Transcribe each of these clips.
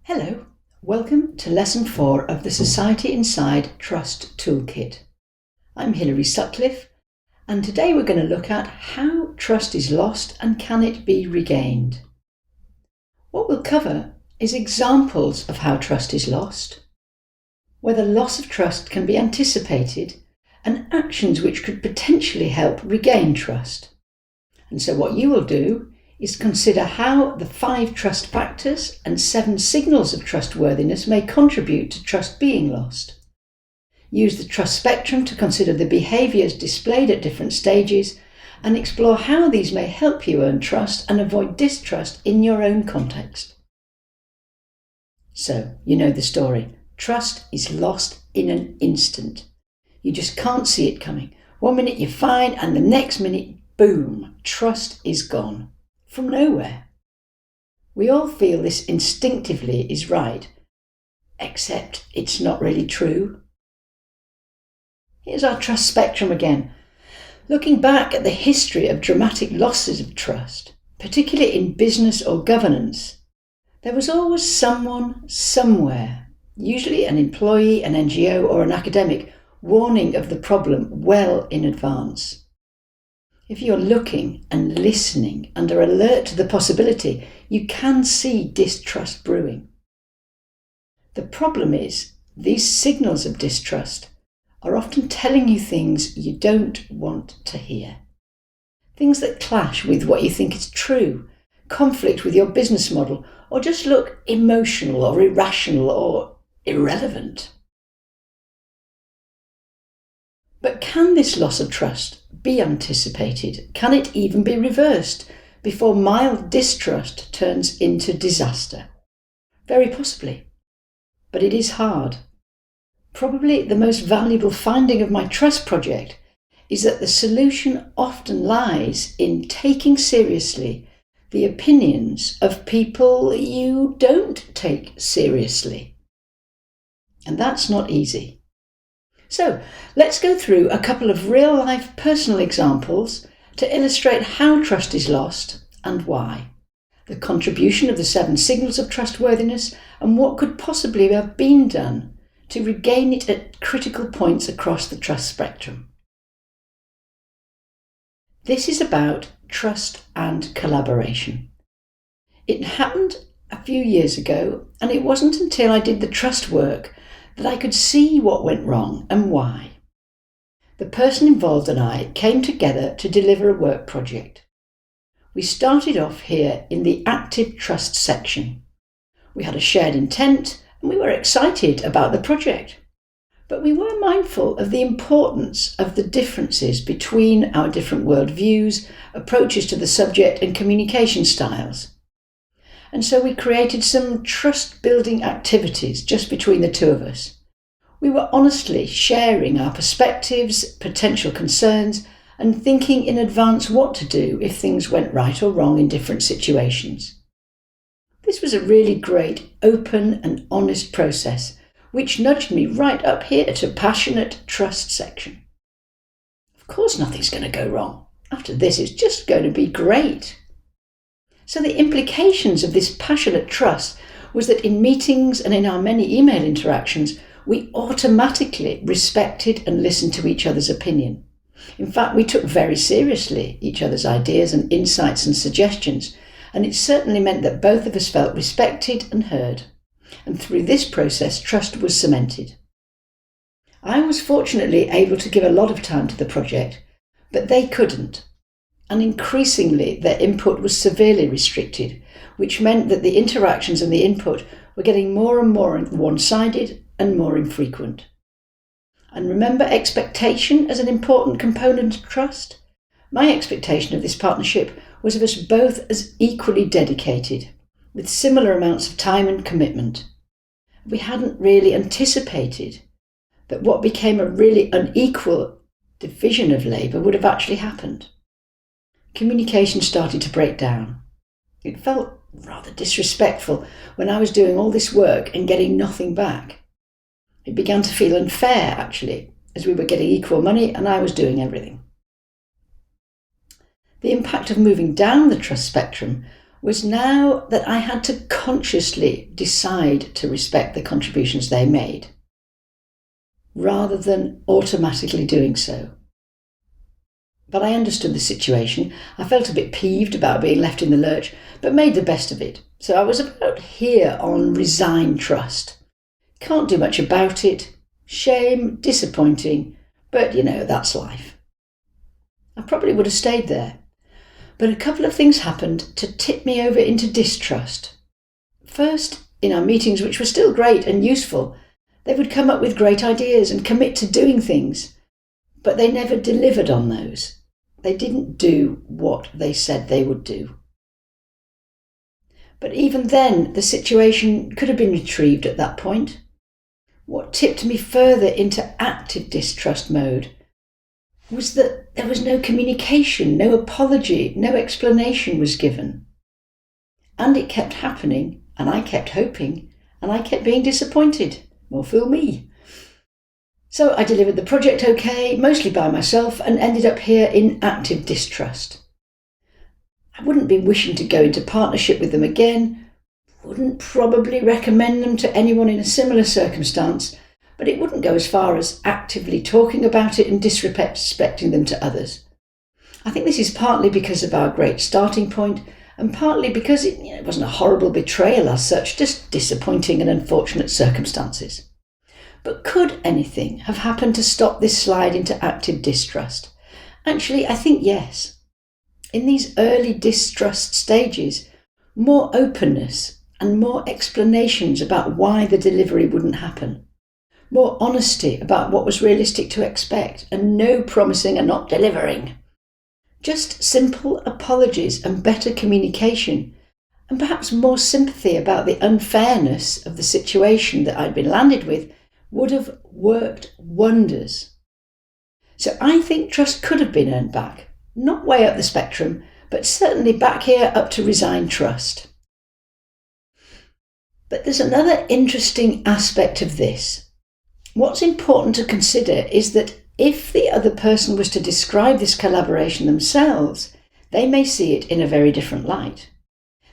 Hello, welcome to Lesson 4 of the Society Inside Trust Toolkit. I'm Hilary Sutcliffe, and today we're going to look at how trust is lost and can it be regained. What we'll cover is examples of how trust is lost, whether loss of trust can be anticipated, and actions which could potentially help regain trust. And so what you will do is consider how the 5 trust factors and 7 signals of trustworthiness may contribute to trust being lost. Use the trust spectrum to consider the behaviours displayed at different stages and explore how these may help you earn trust and avoid distrust in your own context. So, you know the story. Trust is lost in an instant. You just can't see it coming. One minute you're fine and the next minute, boom, trust is gone. From nowhere. We all feel this instinctively is right, except it's not really true. Here's our trust spectrum again. Looking back at the history of dramatic losses of trust, particularly in business or governance, there was always someone somewhere, usually an employee, an NGO or an academic, warning of the problem well in advance. If you're looking and listening and are alert to the possibility, you can see distrust brewing. The problem is, these signals of distrust are often telling you things you don't want to hear. Things that clash with what you think is true, conflict with your business model, or just look emotional or irrational or irrelevant. But can this loss of trust be anticipated? Can it even be reversed before mild distrust turns into disaster? Very possibly, but it is hard. Probably the most valuable finding of my trust project is that the solution often lies in taking seriously the opinions of people you don't take seriously. And that's not easy. So let's go through a couple of real-life personal examples to illustrate how trust is lost and why, the contribution of the 7 signals of trustworthiness and what could possibly have been done to regain it at critical points across the trust spectrum. This is about trust and collaboration. It happened a few years ago, and it wasn't until I did the trust work that I could see what went wrong and why. The person involved and I came together to deliver a work project. We started off here in the active trust section. We had a shared intent and we were excited about the project. But we were mindful of the importance of the differences between our different worldviews, approaches to the subject and communication styles. And so we created some trust-building activities just between the two of us. We were honestly sharing our perspectives, potential concerns, and thinking in advance what to do if things went right or wrong in different situations. This was a really great, open and honest process, which nudged me right up here to passionate trust section. Of course nothing's going to go wrong. After this, it's just going to be great. So the implications of this passionate trust was that in meetings and in our many email interactions, we automatically respected and listened to each other's opinion. In fact, we took very seriously each other's ideas and insights and suggestions, and it certainly meant that both of us felt respected and heard. And through this process, trust was cemented. I was fortunately able to give a lot of time to the project, but they couldn't. And increasingly their input was severely restricted, which meant that the interactions and the input were getting more and more one-sided and more infrequent. And remember expectation as an important component of trust? My expectation of this partnership was of us both as equally dedicated, with similar amounts of time and commitment. We hadn't really anticipated that what became a really unequal division of labour would have actually happened. Communication started to break down. It felt rather disrespectful when I was doing all this work and getting nothing back. It began to feel unfair, actually, as we were getting equal money and I was doing everything. The impact of moving down the trust spectrum was now that I had to consciously decide to respect the contributions they made, rather than automatically doing so. But I understood the situation. I felt a bit peeved about being left in the lurch, but made the best of it. So I was about here on resigned trust. Can't do much about it. Shame, disappointing, but that's life. I probably would have stayed there. But a couple of things happened to tip me over into distrust. First, in our meetings, which were still great and useful, they would come up with great ideas and commit to doing things, but they never delivered on those. They didn't do what they said they would do. But even then, the situation could have been retrieved at that point. What tipped me further into active distrust mode was that there was no communication, no apology, no explanation was given. And it kept happening, and I kept hoping, and I kept being disappointed. Well, fool me. So I delivered the project okay, mostly by myself, and ended up here in active distrust. I wouldn't be wishing to go into partnership with them again, wouldn't probably recommend them to anyone in a similar circumstance, but it wouldn't go as far as actively talking about it and disrespecting them to others. I think this is partly because of our great starting point, and partly because it wasn't a horrible betrayal as such, just disappointing and unfortunate circumstances. But could anything have happened to stop this slide into active distrust? Actually, I think yes. In these early distrust stages, more openness and more explanations about why the delivery wouldn't happen. More honesty about what was realistic to expect, and no promising and not delivering. Just simple apologies and better communication, and perhaps more sympathy about the unfairness of the situation that I'd been landed with would have worked wonders. So I think trust could have been earned back, not way up the spectrum, but certainly back here up to resigned trust. But there's another interesting aspect of this. What's important to consider is that if the other person was to describe this collaboration themselves, they may see it in a very different light.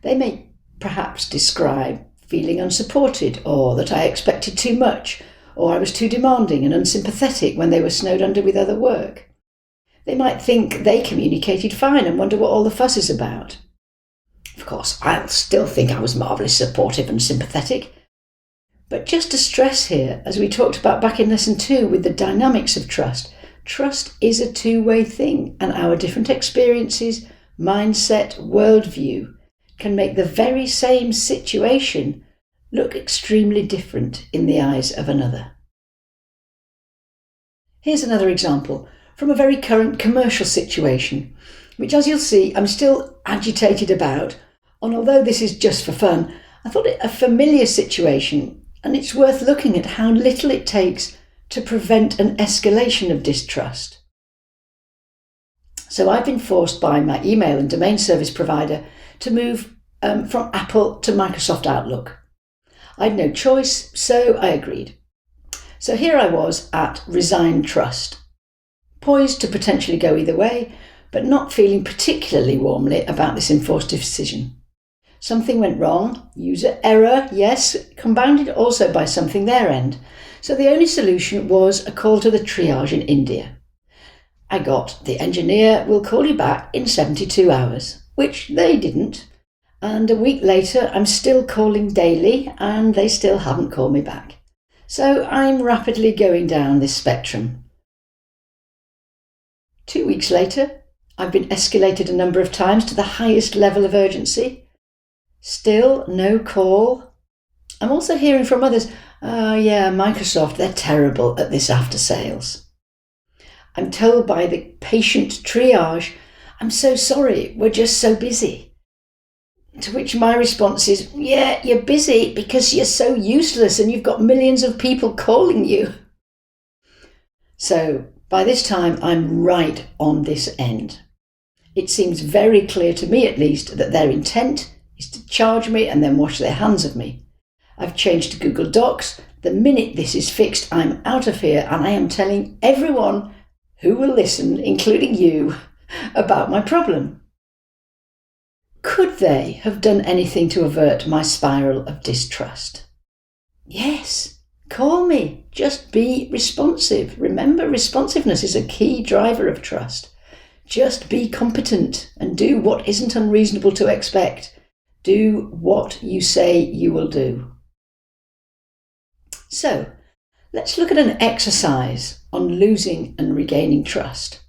They may perhaps describe feeling unsupported, or that I expected too much, or I was too demanding and unsympathetic when they were snowed under with other work. They might think they communicated fine and wonder what all the fuss is about. Of course, I'll still think I was marvellously supportive and sympathetic. But just to stress here, as we talked about back in lesson 2 with the dynamics of trust, trust is a two-way thing, and our different experiences, mindset, worldview can make the very same situation look extremely different in the eyes of another. Here's another example from a very current commercial situation, which, as you'll see, I'm still agitated about, and although this is just for fun, I thought it a familiar situation, and it's worth looking at how little it takes to prevent an escalation of distrust. So I've been forced by my email and domain service provider to move from Apple to Microsoft Outlook. I had no choice, so I agreed. So here I was at resigned trust, poised to potentially go either way, but not feeling particularly warmly about this enforced decision. Something went wrong, user error, yes, compounded also by something their end. So the only solution was a call to the triage in India. I got, the engineer will call you back in 72 hours, which they didn't. And a week later, I'm still calling daily, and they still haven't called me back. So I'm rapidly going down this spectrum. 2 weeks later, I've been escalated a number of times to the highest level of urgency. Still no call. I'm also hearing from others, Microsoft, they're terrible at this after sales. I'm told by the patient triage, I'm so sorry, we're just so busy. To which my response is, yeah, you're busy because you're so useless and you've got millions of people calling you. So by this time, I'm right on this end. It seems very clear to me, at least, that their intent is to charge me and then wash their hands of me. I've changed to Google Docs. The minute this is fixed, I'm out of here, and I am telling everyone who will listen, including you, about my problem. Could they have done anything to avert my spiral of distrust? Yes. Call me. Just be responsive. Remember, responsiveness is a key driver of trust. Just be competent and do what isn't unreasonable to expect. Do what you say you will do. So, let's look at an exercise on losing and regaining trust.